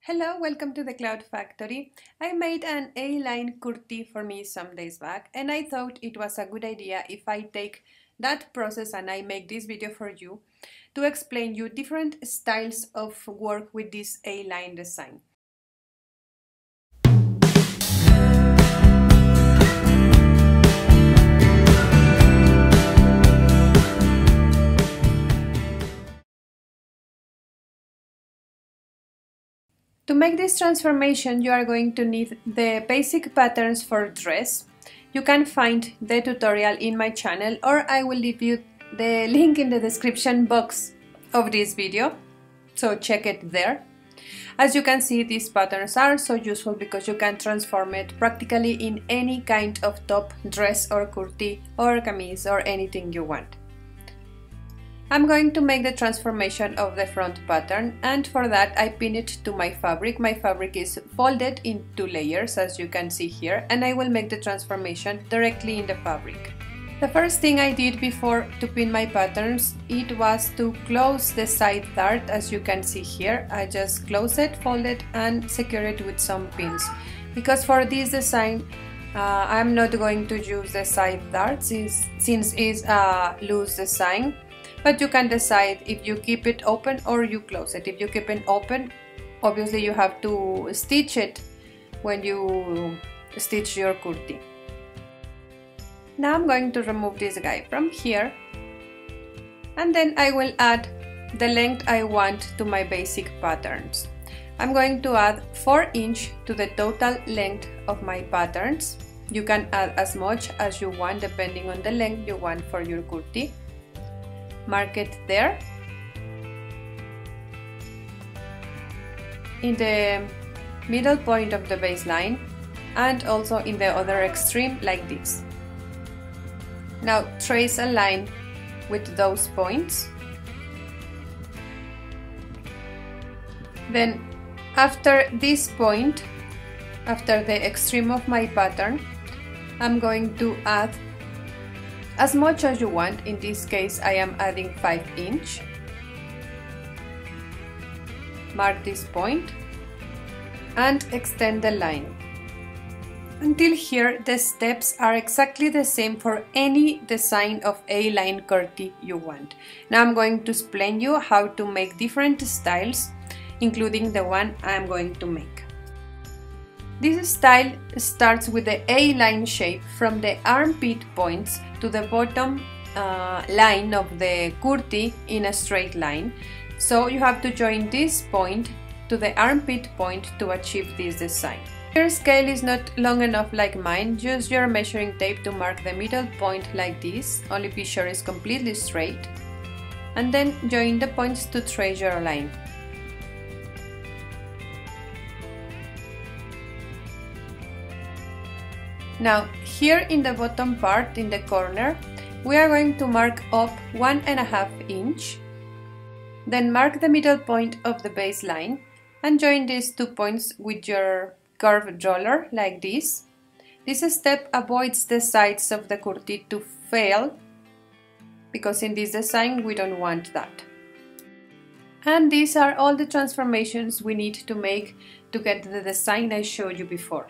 Hello, welcome to the Cloud Factory. I made an A-line kurti for me some days back and I thought it was a good idea if I take that process and I make this video for you to explain you different styles of work with this A-line design. To make this transformation, you are going to need the basic patterns for dress. You can find the tutorial in my channel, or I will leave you the link in the description box of this video, so check it there. As you can see, these patterns are so useful because you can transform it practically in any kind of top, dress or kurti or kameez or anything you want. I'm going to make the transformation of the front pattern, and for that I pin it to my fabric. My fabric is folded in 2 layers as you can see here, and I will make the transformation directly in the fabric. The first thing I did before to pin my patterns, it was to close the side dart. As you can see here, I just close it, fold it and secure it with some pins, because for this design I'm not going to use the side darts since it's a loose design. But you can decide if you keep it open or you close it. If you keep it open, obviously you have to stitch it when you stitch your kurti. Now I'm going to remove this guy from here, and then I will add the length I want to my basic patterns. I'm going to add 4 inches to the total length of my patterns. You can add as much as you want depending on the length you want for your kurti. Mark it there in the middle point of the baseline and also in the other extreme like this. Now trace a line with those points. Then after this point, after the extreme of my pattern, I'm going to add as much as you want. In this case I am adding 5 inches. Mark this point and extend the line. Until here the steps are exactly the same for any design of A-line kurti you want. Now I'm going to explain you how to make different styles, including the one I am going to make. This style starts with the A-line shape from the armpit points to the bottom line of the kurti in a straight line. So you have to join this point to the armpit point to achieve this design. Your scale is not long enough like mine. Use your measuring tape to mark the middle point like this, only be sure it's completely straight, and then join the points to trace your line. Now here in the bottom part, in the corner, we are going to mark up 1.5 inches. Then mark the middle point of the baseline and join these 2 points with your curved roller like this. This step avoids the sides of the kurti to fail, because in this design we don't want that. And these are all the transformations we need to make to get the design I showed you before.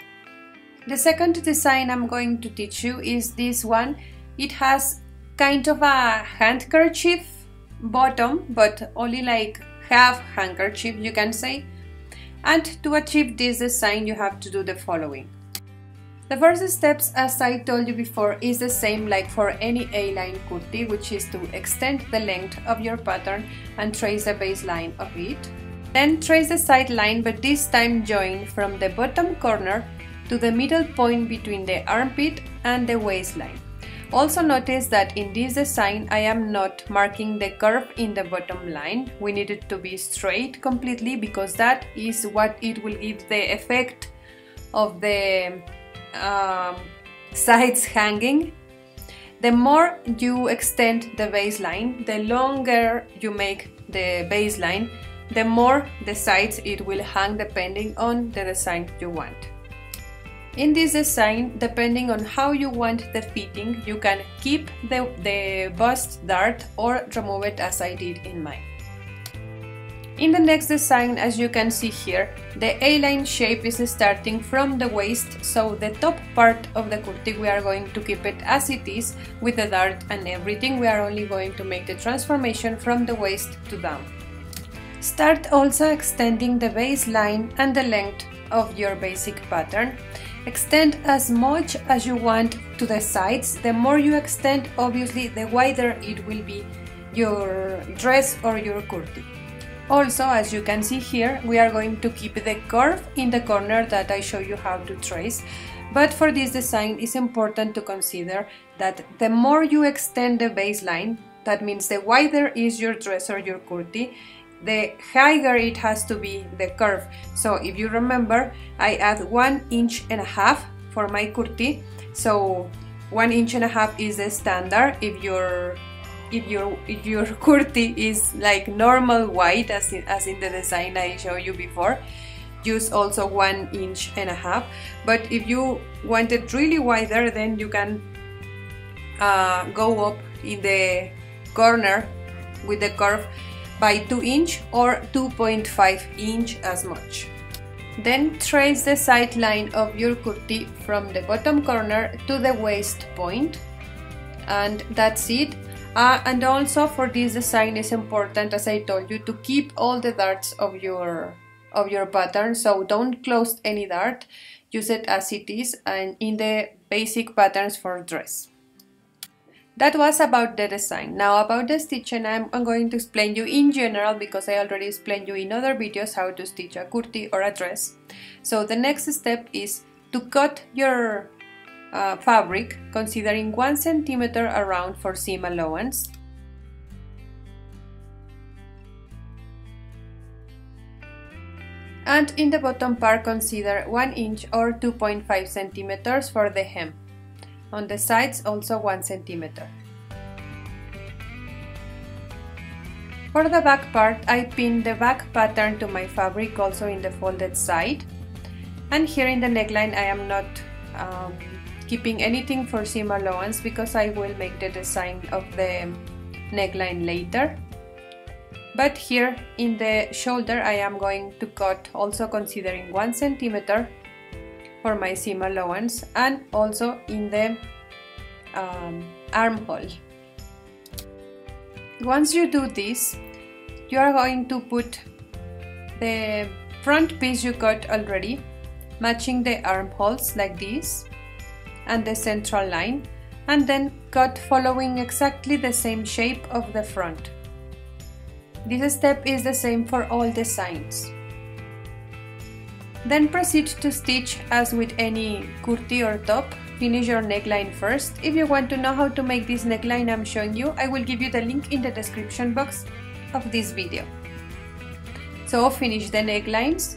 The second design I'm going to teach you is this one. It has kind of a handkerchief bottom, but only like half handkerchief you can say. And to achieve this design you have to do the following. The first steps, as I told you before, is the same like for any A-line kurti, which is to extend the length of your pattern and trace the baseline of it. Then trace the side line, but this time join from the bottom corner to the middle point between the armpit and the waistline. Also notice that in this design I am not marking the curve in the bottom line. We need it to be straight completely, because that is what it will give the effect of the sides hanging. The more you extend the baseline, the longer you make the baseline, the more the sides it will hang depending on the design you want. In this design, depending on how you want the fitting, you can keep the bust dart or remove it as I did in mine. In the next design, as you can see here, the A-line shape is starting from the waist, so the top part of the kurti we are going to keep it as it is with the dart and everything. We are only going to make the transformation from the waist to down. Start also extending the baseline and the length of your basic pattern. Extend as much as you want to the sides. The more you extend, obviously the wider it will be your dress or your kurti. Also, as you can see here, we are going to keep the curve in the corner that I show you how to trace. But for this design, it's important to consider that the more you extend the baseline, that means the wider is your dress or your kurti, the higher it has to be the curve. So if you remember, I add 1.5 inches for my kurti. So 1.5 inches is the standard. If your kurti is like normal wide, as in the design I showed you before, use also 1.5 inches. But if you want it really wider, then you can go up in the corner with the curve by 2 inches or 2.5 inches as much. Then trace the side line of your kurti from the bottom corner to the waist point, and that's it. And also for this design is important, as I told you, to keep all the darts of your pattern, so don't close any dart, use it as it is and in the basic patterns for dress. That was about the design. Now about the stitching, I'm going to explain you in general, because I already explained you in other videos how to stitch a kurti or a dress. So the next step is to cut your fabric, considering 1 centimeter around for seam allowance. And in the bottom part, consider 1 inch or 2.5 centimeters for the hem. On the sides also 1 centimeter. For the back part, I pinned the back pattern to my fabric also in the folded side. And here in the neckline I am not keeping anything for seam allowance, because I will make the design of the neckline later. But here in the shoulder I am going to cut, also considering 1 centimeter for my seam allowance, and also in the armhole. Once you do this, you are going to put the front piece you cut already, matching the armholes like this and the central line, and then cut following exactly the same shape of the front. This step is the same for all designs. Then proceed to stitch as with any kurti or top. Finish your neckline first. If you want to know how to make this neckline I'm showing you, I will give you the link in the description box of this video. So finish the necklines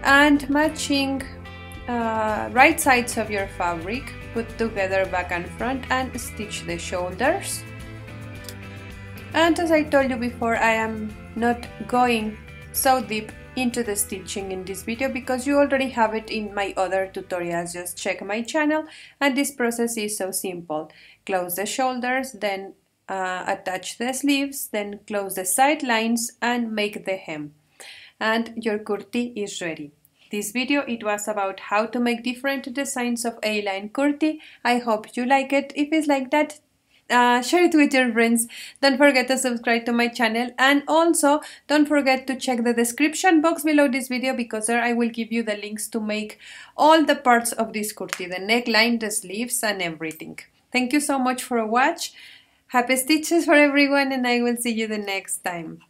and matching right sides of your fabric, put together back and front and stitch the shoulders. And as I told you before, I am not going so deep into the stitching in this video, because you already have it in my other tutorials. Just check my channel, and this process is so simple. Close the shoulders, then attach the sleeves, then close the side lines and make the hem, and your kurti is ready. This video, it was about how to make different designs of A-line kurti. I hope you like it. If it's like that, share it with your friends. Don't forget to subscribe to my channel, and also don't forget to check the description box below this video, because there I will give you the links to make all the parts of this kurti, the neckline, the sleeves and everything. Thank you so much for watching. Happy stitches for everyone, and I will see you the next time.